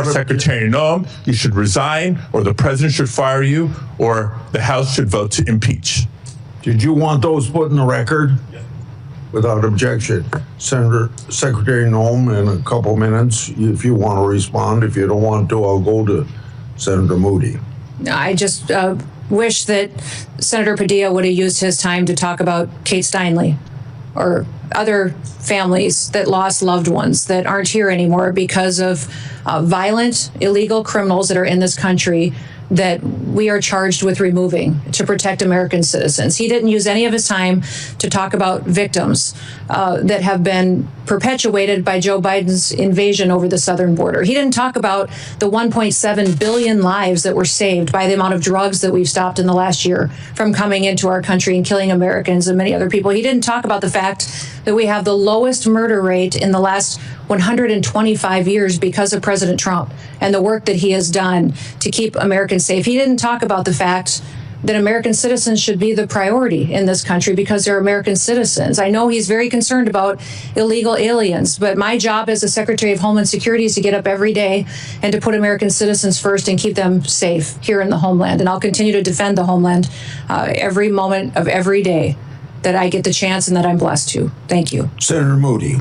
Secretary Noem, you should resign, or the president should fire you, or the House should vote to impeach. Did you want those put in the record? Yes. Without objection. Secretary Noem, in a couple minutes, if you want to respond. If you don't want to, I'll go to Senator Moody. I just wish that Senator Padilla would have used his time to talk about Kate Steinle or other families that lost loved ones that aren't here anymore because of violent, illegal criminals that are in this country that we are charged with removing to protect American citizens. He didn't use any of his time to talk about victims that have been perpetuated by Joe Biden's invasion over the southern border. He didn't talk about the 1.7 billion lives that were saved by the amount of drugs that we've stopped in the last year from coming into our country and killing Americans and many other people. He didn't talk about the fact that we have the lowest murder rate in the last 125 years because of President Trump and the work that he has done to keep Americans safe. He didn't talk about the fact that American citizens should be the priority in this country because they're American citizens. I know he's very concerned about illegal aliens, but my job as the Secretary of Homeland Security is to get up every day and to put American citizens first and keep them safe here in the homeland. And I'll continue to defend the homeland every moment of every day that I get the chance and that I'm blessed to. Thank you. Senator Moody.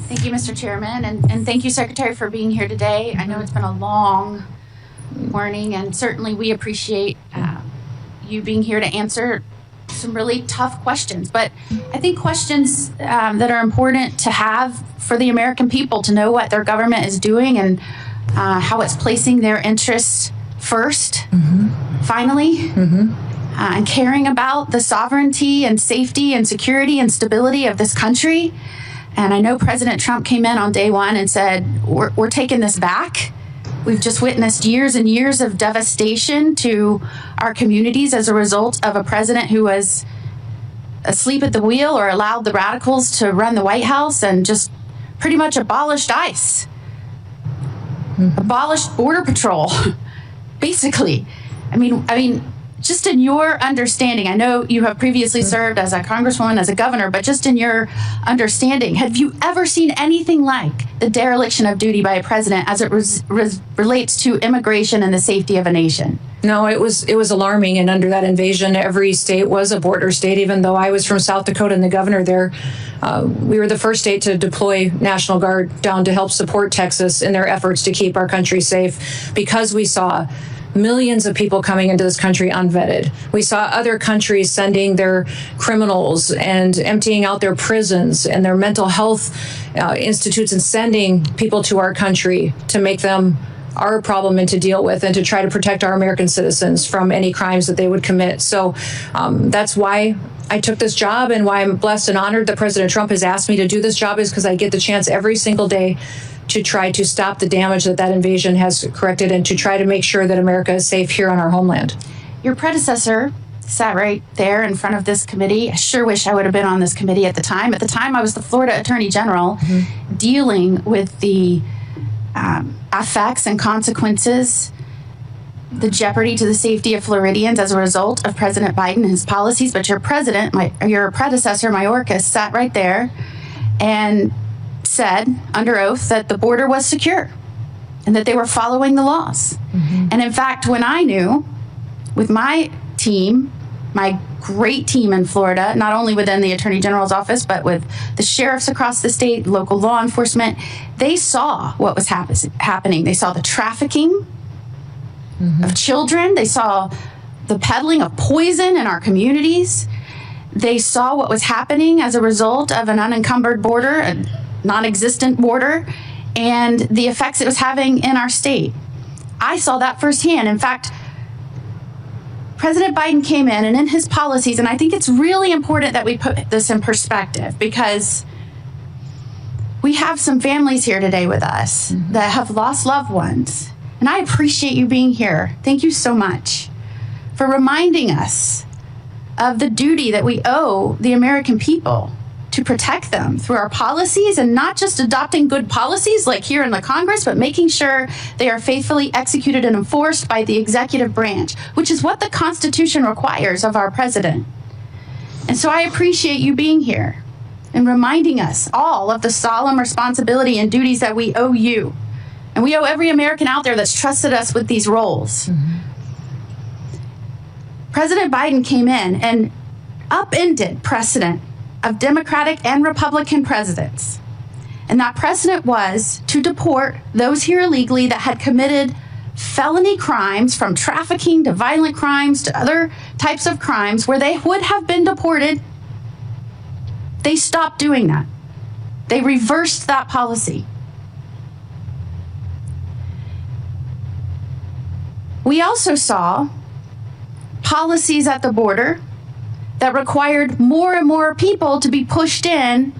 Thank you, Mr. Chairman, and thank you, Secretary, for being here today. I know it's been a long morning, and certainly we appreciate you being here to answer some really tough questions. But I think questions that are important to have for the American people to know what their government is doing and how it's placing their interests first, finally, and caring about the sovereignty and safety and security and stability of this country. And I know President Trump came in on day one and said, we're taking this back. We've just witnessed years and years of devastation to our communities as a result of a president who was asleep at the wheel or allowed the radicals to run the White House and just pretty much abolished ICE, abolished Border Patrol, basically. I mean, just in your understanding, I know you have previously served as a congresswoman, as a governor, but just in your understanding, have you ever seen anything like the dereliction of duty by a president as it relates to immigration and the safety of a nation? No, it was alarming. And under that invasion, every state was a border state. Even though I was from South Dakota and the governor there, we were the first state to deploy National Guard down to help support Texas in their efforts to keep our country safe because we saw millions of people coming into this country unvetted. We saw other countries sending their criminals and emptying out their prisons and their mental health institutes and sending people to our country to make them our problem and to deal with and to try to protect our American citizens from any crimes that they would commit. So that's why I took this job and why I'm blessed and honored that President Trump has asked me to do this job, is because I get the chance every single day to try to stop the damage that invasion has corrected and to try to make sure that America is safe here on our homeland. Your predecessor sat right there in front of this committee. I sure wish I would have been on this committee at the time. At the time, I was the Florida Attorney General dealing with the effects and consequences, the jeopardy to the safety of Floridians as a result of President Biden and his policies. But your predecessor, Mayorkas, sat right there and said under oath that the border was secure and that they were following the laws. And in fact, when I knew with my team, my great team in Florida, not only within the Attorney General's office, but with the sheriffs across the state, local law enforcement, they saw what was happening. They saw the trafficking of children. They saw the peddling of poison in our communities. They saw what was happening as a result of an unencumbered border, a non-existent border, and the effects it was having in our state. I saw that firsthand. In fact, President Biden came in and in his policies, and I think it's really important that we put this in perspective because we have some families here today with us that have lost loved ones. And I appreciate you being here. Thank you so much for reminding us of the duty that we owe the American people to protect them through our policies, and not just adopting good policies like here in the Congress, but making sure they are faithfully executed and enforced by the executive branch, which is what the Constitution requires of our president. And so I appreciate you being here and reminding us all of the solemn responsibility and duties that we owe you And we owe every American out there that's trusted us with these roles. President Biden came in and upended precedent of Democratic and Republican presidents. And that precedent was to deport those here illegally that had committed felony crimes, from trafficking to violent crimes to other types of crimes where they would have been deported. They stopped doing that. They reversed that policy. We also saw policies at the border that required more and more people to be pushed in.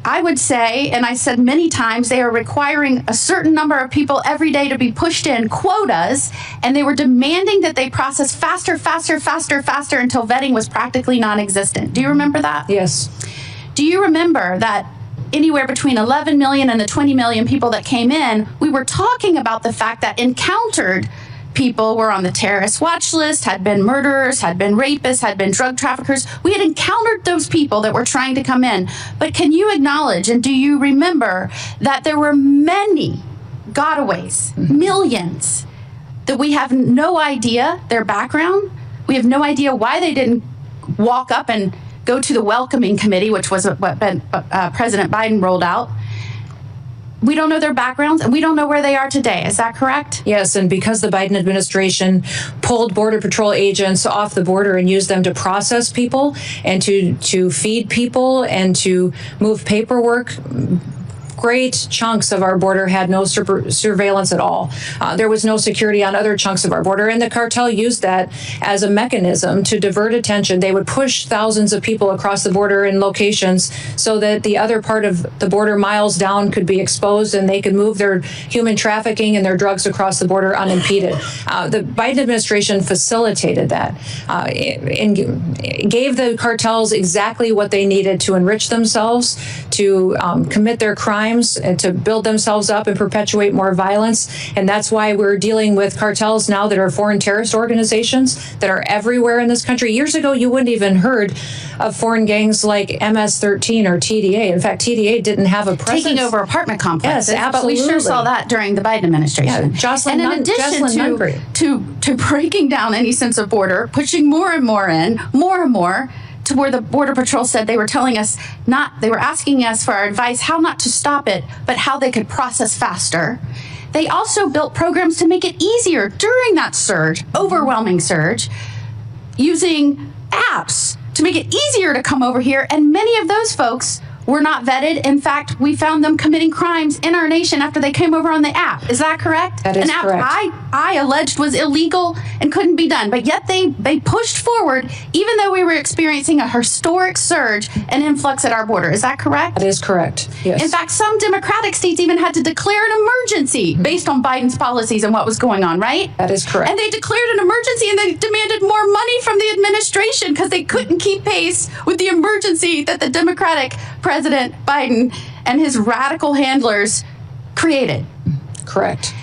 I would say, and I said many times, they are requiring a certain number of people every day to be pushed in, quotas, and they were demanding that they process faster until vetting was practically non-existent. Do you remember that? Yes. Do you remember that anywhere between 11 million and the 20 million people that came in, we were talking about the fact that encountered people were on the terrorist watch list, had been murderers, had been rapists, had been drug traffickers. We had encountered those people that were trying to come in. But can you acknowledge, and do you remember, that there were many gotaways, millions, that we have no idea their background? We have no idea why they didn't walk up and go to the welcoming committee, which was what President Biden rolled out. We don't know their backgrounds, and we don't know where they are today. Is that correct? Yes, and because the Biden administration pulled Border Patrol agents off the border and used them to process people and to feed people and to move paperwork, great chunks of our border had no surveillance at all. There was no security on other chunks of our border, and the cartel used that as a mechanism to divert attention. They would push thousands of people across the border in locations so that the other part of the border miles down could be exposed and they could move their human trafficking and their drugs across the border unimpeded. The Biden administration facilitated that and gave the cartels exactly what they needed to enrich themselves, to commit their crimes, and to build themselves up and perpetuate more violence. And that's why we're dealing with cartels now that are foreign terrorist organizations that are everywhere in this country. Years ago, you wouldn't even heard of foreign gangs like MS-13 or TDA. In fact, TDA didn't have a presence. Taking over apartment complexes. Yes, absolutely. But we sure saw that during the Biden administration. Yeah, and in addition to breaking down any sense of border, pushing more and more in, more and more, to where the Border Patrol said they were telling us they were asking us for our advice how not to stop it, but how they could process faster. They also built programs to make it easier during that surge, overwhelming surge, using apps to make it easier to come over here. And many of those folks were not vetted. In fact, we found them committing crimes in our nation after they came over on the app. Is that correct? That is correct. An app I alleged was illegal and couldn't be done. But yet they pushed forward, even though we were experiencing a historic surge and influx at our border. Is that correct? That is correct, yes. In fact, some Democratic states even had to declare an emergency based on Biden's policies and what was going on, right? That is correct. And they declared an emergency and they demanded more money from the administration because they couldn't keep pace with the emergency that the Democratic President Biden and his radical handlers created. Correct.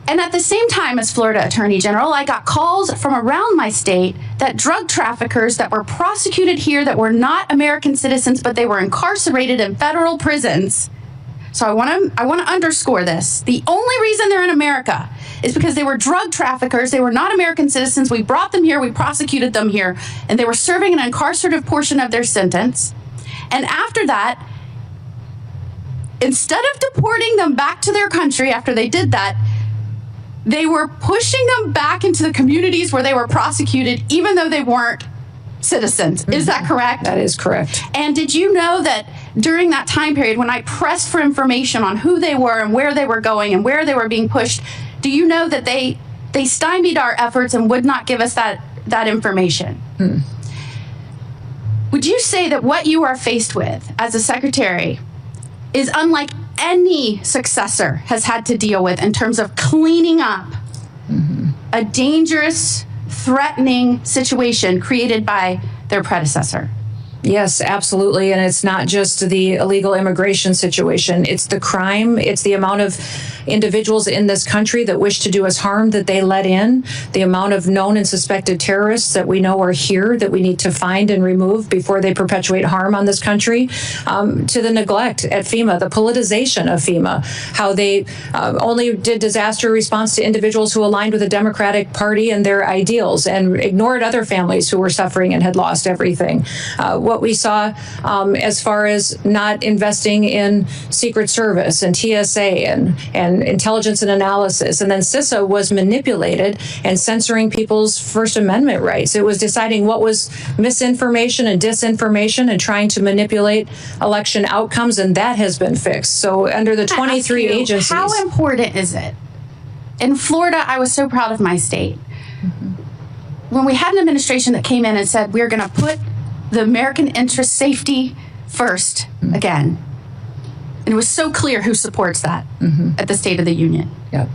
And at the same time as Florida Attorney General, I got calls from around my state that drug traffickers that were prosecuted here that were not American citizens, but they were incarcerated in federal prisons. So I want to underscore this. The only reason they're in America is because they were drug traffickers. They were not American citizens. We brought them here. We prosecuted them here. And they were serving an incarcerative portion of their sentence. And after that, instead of deporting them back to their country after they did that, they were pushing them back into the communities where they were prosecuted, even though they weren't citizens. Is that correct? That is correct. And did you know that during that time period, when I pressed for information on who they were and where they were going and where they were being pushed, do you know that they stymied our efforts and would not give us that information? Would you say that what you are faced with as a secretary is unlike any successor has had to deal with in terms of cleaning up a dangerous, threatening situation created by their predecessor? Yes, absolutely. And it's not just the illegal immigration situation. It's the crime. It's the amount of individuals in this country that wish to do us harm that they let in, the amount of known and suspected terrorists that we know are here that we need to find and remove before they perpetuate harm on this country, to the neglect at FEMA, the politicization of FEMA, how they only did disaster response to individuals who aligned with the Democratic Party and their ideals and ignored other families who were suffering and had lost everything. What we saw as far as not investing in Secret Service and TSA and intelligence and analysis. And then CISA was manipulated and censoring people's First Amendment rights. It was deciding what was misinformation and disinformation and trying to manipulate election outcomes, and that has been fixed. So under the 23 agencies. How important is it? In Florida, I was so proud of my state. When we had an administration that came in and said, we're going to put the American interest safety first again. And it was so clear who supports that at the State of the Union. Yep.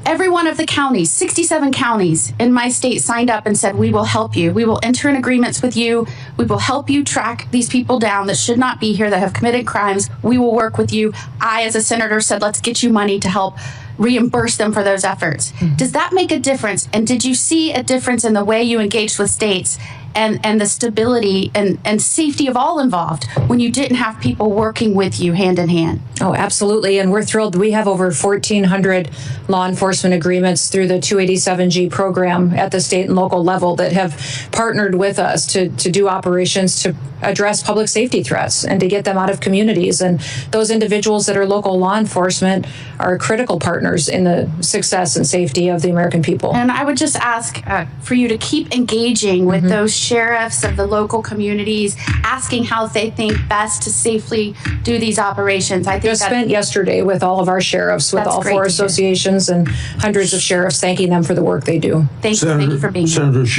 Every one of the counties, 67 counties in my state signed up and said, we will help you. We will enter in agreements with you. We will help you track these people down that should not be here, that have committed crimes. We will work with you. I, as a senator, said, let's get you money to help reimburse them for those efforts. Does that make a difference? And did you see a difference in the way you engaged with states and the stability and safety of all involved when you didn't have people working with you hand in hand? Oh, absolutely. And we're thrilled. We have over 1,400 law enforcement agreements through the 287G program at the state and local level that have partnered with us to do operations to address public safety threats and to get them out of communities. And those individuals that are local law enforcement are critical partners in the success and safety of the American people. And I would just ask for you to keep engaging with those sheriffs of the local communities, asking how they think best to safely do these operations. I think Just spent yesterday with all of our sheriffs, with That's all great four to hear. associations and hundreds of sheriffs, thanking them for the work they do. Thank you for being here. Senator